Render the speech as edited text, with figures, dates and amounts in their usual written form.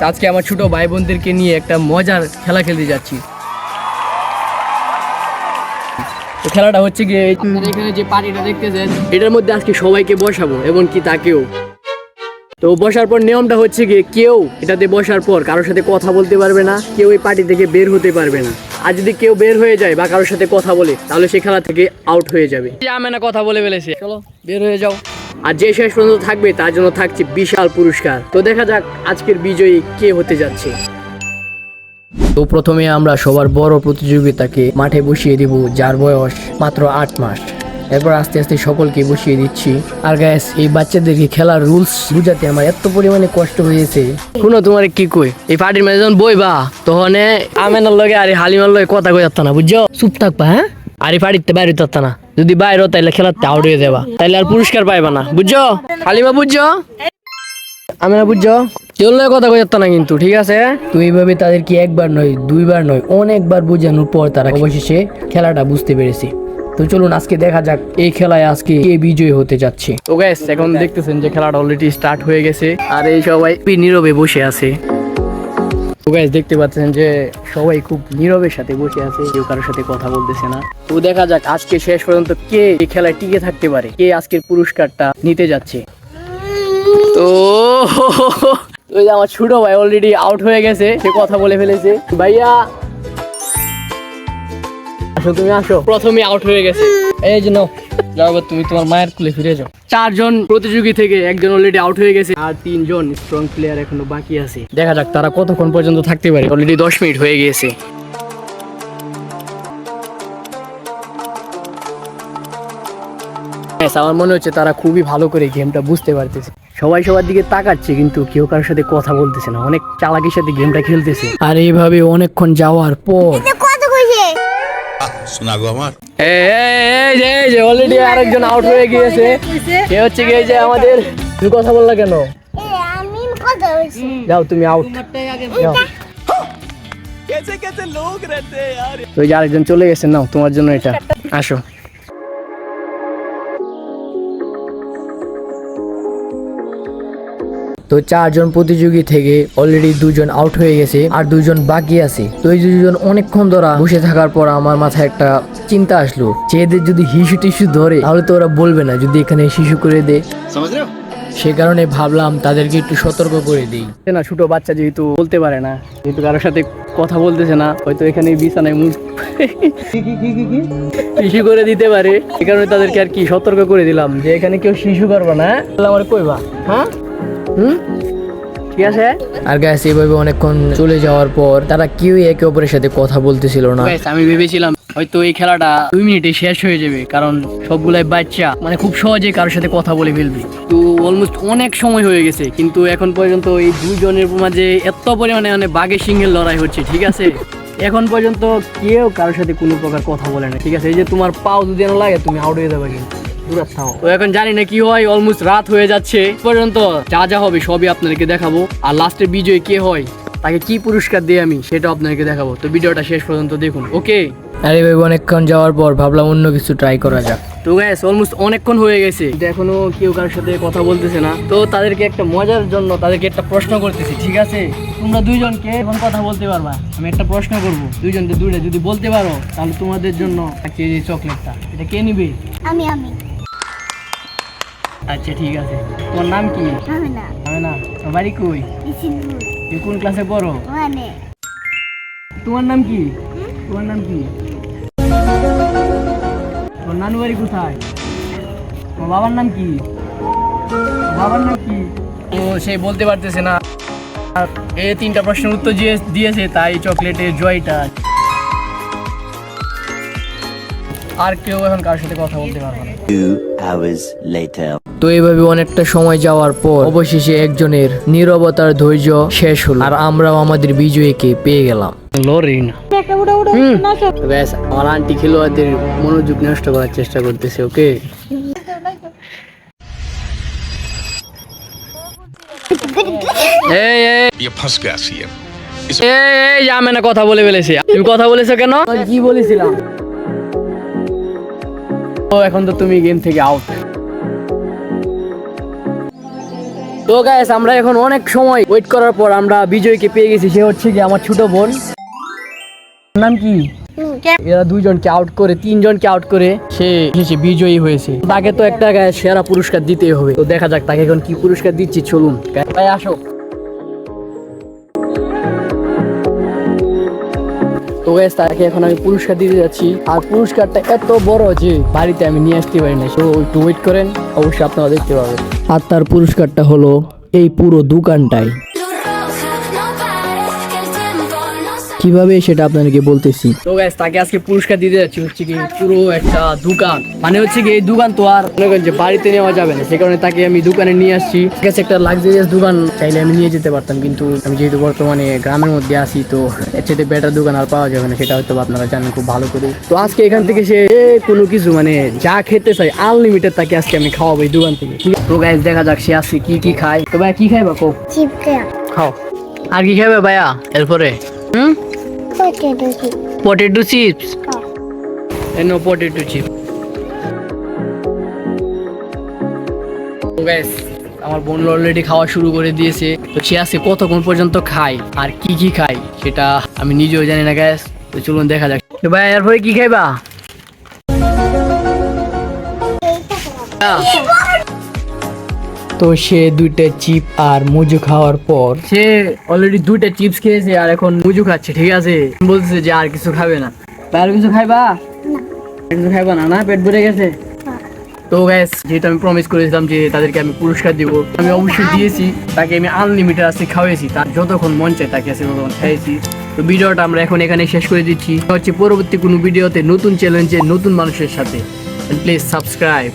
আজকে আমার ছোট ভাই বোনদেরকে নিয়ে একটা মজার খেলা খেলতে যাচ্ছি। তো খেলাটা হচ্ছে গিয়ে আপনারা এখানে যে পার্টিটা দেখতেছেন এটার মধ্যে আজকে সবাইকে বসাবো এবং কি তাকেও। তো বসার পর নিয়মটা হচ্ছে গিয়ে কেউ এটাতে বসার পর কারোর সাথে কথা বলতে পারবে না, কেউ এই পার্টি থেকে বের হতে পারবে না। আর যদি কেউ বের হয়ে যায় বা কারোর সাথে কথা বলে তাহলে সে খেলা থেকে আউট হয়ে যাবে। আমি না কথা বলে ফেলেছি, চলো বের হয়ে যাও। আর যে শেষ পর্যন্ত থাকবে তার জন্য থাকছে বিশাল পুরস্কার। তো দেখা যাক আজকের বিজয়ী কে হতে যাচ্ছে। তো প্রথমে আমরা সবার বড় প্রতিযোগিতাকে মাঠে বসিয়ে দিব, যার বয়স মাত্র 8 মাস। এরপর আস্তে আস্তে সকলকে বসিয়ে দিচ্ছি। আর গাইস, এই বাচ্চাদেরকে খেলার রুলস বুঝাতে আমার এত পরিমাণে কষ্ট হয়েছে। শুনো, তোমার কি কই, এই পার্টির মাঝে যখন বইবা তখন আমেনার লগে আর হালিমার লগে কথা কই যাত না, বুঝছো? চুপ থাকবা। হ্যাঁ, আর এই পার্টিতে বাইরে যাত না। যদি বাইরে তাইলে খেলাতে আউট হয়ে যাবা, তাইলে আর পুরস্কার পাইবা না, বুঝছো? হালিমা বুঝছো, আমেনা বুঝছো? কেউ কথা কই যাত না কিন্তু, ঠিক আছে? তো এইভাবে তাদেরকে একবার নয়, দুইবার নয়, অনেকবার বোঝানোর পর তারা অবশেষে খেলাটা বুঝতে পেরেছে। তো চলুন আজকে দেখা যাক এই খেলায় আজকে কে বিজয়ী হতে যাচ্ছে। তো গাইস, এখন দেখতেছেন যে খেলাটা অলরেডি স্টার্ট হয়ে গেছে আর এই সবাই নীরবে বসে আছে। তো গাইস, দেখতে পাচ্ছেন যে সবাই খুব নীরবের সাথে বসে আছে, কেউ কারোর সাথে কথা বলতেছে না। তো দেখা যাক আজকে শেষ পর্যন্ত কে এই খেলায় টিকে থাকতে পারে, কে আজকের পুরস্কারটা নিতে যাচ্ছে। তো ওই যে আমার ছোট ভাই অলরেডি আউট হয়ে গেছে, সে কথা বলে ফেলেছে। ভাইয়া আসো, তুমি আসো। প্রথমে আউট হয়ে গেছে, এই যে নাও, যাও এবার তুমি তোমার মায়ের কুলে ফিরে যাও। 4 জন প্রতিযোগী থেকে একজন অলরেডি আউট হয়ে গেছে আর 3 জন স্ট্রং প্লেয়ার এখনো বাকি আছে। দেখা যাক তারা কতক্ষণ পর্যন্ত থাকতে পারে। অলরেডি 10 মিনিট হয়ে গিয়েছে। আমার মনে হচ্ছে তারা খুবই ভালো করে গেমটা বুঝতে পারতেছে। সবাই সবার দিকে তাকাচ্ছে কিন্তু কেউ কারোর সাথে কথা বলতেছে না, অনেক চালাকির সাথে গেমটা খেলতেছে। আর এইভাবে অনেকক্ষণ যাওয়ার পর অলরেডি আরেকজন আউট হয়ে গিয়েছে। সে হচ্ছে গিয়ে যে আমাদের, তুমি কথা বললা কেন? যাও তুমি আউট। তো এই যে আরেকজন চলে গেছে, নাও তোমার জন্য এটা, আসো। তো 4 জন প্রতিযোগী থেকে অলরেডি 2 জন আউট হয়ে গেছে আর 2 জন বাকি আছে। তো এই 2 জন অনেকক্ষণ ধরে বসে থাকার পর আমার মাথায় একটা চিন্তা আসলো, যে এদের যদি হিসু টিসু ধরে তাহলে তো ওরা বলবে না, যদি এখানে শিশু করে দে। সে কারণে ভাবলাম তাদেরকে একটু সতর্ক করে দিই। না, ছোট বাচ্চা যেহেতু বলতে পারে না, যেহেতু কারোর সাথে কথা বলতেছে না, হয়তো এখানে বিছানায় মুখ শিশু করে দিতে পারে। সে কারণে তাদেরকে আর কি সতর্ক করে দিলাম যে এখানে কেউ শিশু করবে না। আমার কইবা, হ্যাঁ ঠিক আছে। আর গাইস, এইভাবে অনেকক্ষণ চলে যাওয়ার পর তারা কেউই একে অপরের সাথে কথা বলতেছিল না। আমি ভেবেছিলাম হয়তো এই খেলাটা 2 মিনিটে শেষ হয়ে যাবে, কারণ সবগুলাই বাচ্চা, মানে খুব সহজে কারোর সাথে কথা বলে ফেলবে। তো অলমোস্ট অনেক সময় হয়ে গেছে, কিন্তু এখন পর্যন্ত এই 2 জনের মাঝে এত পরিমাণে বাঘের সিংহের লড়াই হচ্ছে, ঠিক আছে? এখন পর্যন্ত কেউ কারোর সাথে কোনো প্রকার কথা বলে না, ঠিক আছে? এই যে তোমার পাও যদি লাগে তুমি আউট হয়ে যাবে কিন্তু। তো এখন জানি না কি হয়, অলমোস্ট রাত হয়ে যাচ্ছে। পর্যন্ত যা যা হবে সবই আপনাদেরকে দেখাবো, আর লাস্টের বিজয়ী কে হয়, তাকে কি পুরস্কার দিই আমি সেটা আপনাদেরকে দেখাবো। তো ভিডিওটা শেষ পর্যন্ত দেখুন, ওকে? আরে ভাই, অনেকক্ষণ যাওয়ার পর ভাবলাম অন্য কিছু ট্রাই করা যাক। তো গাইস, অলমোস্ট অনেকক্ষণ হয়ে গেছে, এখনো কেউ কারোর সাথে কথা বলতেছে না। তো তাদেরকে একটা মজার জন্য তাদেরকে একটা প্রশ্ন করতেছি, ঠিক আছে? তোমরা 2 জনকে এখন কথা বলতে পারবা। আমি একটা প্রশ্ন করবো, 2 জনকে 2টা যদি বলতে পারো তাহলে তোমাদের জন্য একটা এই চকলেটটা, এটা কে নিবে? আমি। আচ্ছা ঠিক আছে। তোমার নাম কি? আমেনা। তোমার বাড়ি কই? তুমি কোন ক্লাসে পড়ো? তোমার নাম কি? তোমার নাম কি? তোমার নানু বাড়ি কোথায়? তোমার বাবার নাম কি? বাবার নাম কি? তো সে বলতে পারতেছে না। আর এই 3টা প্রশ্নের উত্তর দিয়েছে, তাই চকলেটের জয়টা। আর কেউ এখন কারোর সাথে কথা বলতে পারবে না। 2 hours later. তো এইভাবে অনেকটা সময় যাওয়ার পর অবশেষে একজনের নীরবতার ধৈর্য শেষ হলো আর আমরাও আমাদের বিজয়ীকে পেয়ে গেলাম। আমার আন্টি খেলোয়াড়দের মনোযোগ নষ্ট করার চেষ্টা করতেছে, ওকে? আমি না কথা বলে ফেলেছি। তুমি কথা বলেছো কেন? কি বলেছিলাম? এখন তো তুমি গেম থেকে আউট। তো গাইস আমরা এখন অনেক সময় ওয়েট করার পর আমরা বিজয়কে পেয়ে গেছি। সে হচ্ছে কি আমার ছোট বোন। নাম কি? এরা দুইজনকে আউট করে, তিনজনকে আউট করে সে বিজয়ী হয়েছে। তাকে তো একটা সেরা পুরস্কার দিতেই হবে। তো দেখা যাক তাকে এখন কি পুরস্কার দিচ্ছি। চলুন ভাই আসো। তো গাইস তাকে এখন আমি পুরস্কার দিতে যাচ্ছি। আর পুরস্কারটা এত বড় যে বাড়িতে আমি নিয়ে আসতে পারি না। তো একটু ওয়েট করেন, অবশ্যই আপনারা দেখতে পাবেন। আর তার পুরস্কারটা হলো এই পুরো দোকানটাই। কিভাবে সেটা আপনাদেরকে বলতেছি। তো গাইস তাকে আজকে পুরস্কার দিতে যাচ্ছি হচ্ছে কি পুরো একটা দোকান। মানে হচ্ছে কি এই দোকান তো আর মনে করেন যে বাড়িতে নেওয়া যাবে না, সে কারণে তাকে আমি দোকানে নিয়ে আসছি। ঠিক আছে, একটা লাক্সারিয়াস দোকান চাইলে আমি নিয়ে যেতে পারতাম, কিন্তু আমি যেহেতু বর্তমানে গ্রামের মধ্যে আছি তো এর চেয়ে বেটার দোকান আর পাওয়া যাবে না, সেটা হয়তো আপনারা জানেন খুব ভালো করে। তো আজকে এখান থেকে সে কোনো কিছু মানে যা খেতে চাই আনলিমিটেড তাকে আজকে আমি খাওয়াবো এই দোকান থেকে। ঠিক আছে, তো গাইস দেখা যাক সে আজকে কি কি খায়। তো ভাই কি খাইবা কো? খাও। আর কি খাবে ভাইয়া এরপরে? Potato chips. No potato chips. Guys আমার বোন অলরেডি খাওয়া শুরু করে দিয়েছে। তো সে আজকে কতক্ষণ পর্যন্ত খায় আর কি কি খায় সেটা আমি নিজেও জানি না গাইস। তো চলুন দেখা যাক। তো ভাই এরপরে কি খাইবা? তো সে দুইটা চিপ আর মুজু খাওয়ার পর সে অলরেডি দুইটা চিপস খেয়েছে আর এখন মুজু খাচ্ছে। ঠিক আছে, বলছে যে আর কিছু খাবে না। আর কিছু খাইবা? কিছু খাইবা না? না পেট ভরে গেছে? তো গাইস যেহেতু আমি প্রমিস করেছিলাম যে তাদেরকে আমি পুরস্কার দিব, আমি অবশ্যই দিয়েছি। তাকে আমি আনলিমিটেড আজকে খাওয়াইছি, তার যতক্ষণ মন চায় তাকে আছে ততক্ষণ খাইয়েছি। তো ভিডিওটা আমরা এখন এখানে শেষ করে দিচ্ছি। হচ্ছে পরবর্তী কোনো ভিডিওতে নতুন চ্যালেঞ্জে নতুন মানুষের সাথে। Please subscribe.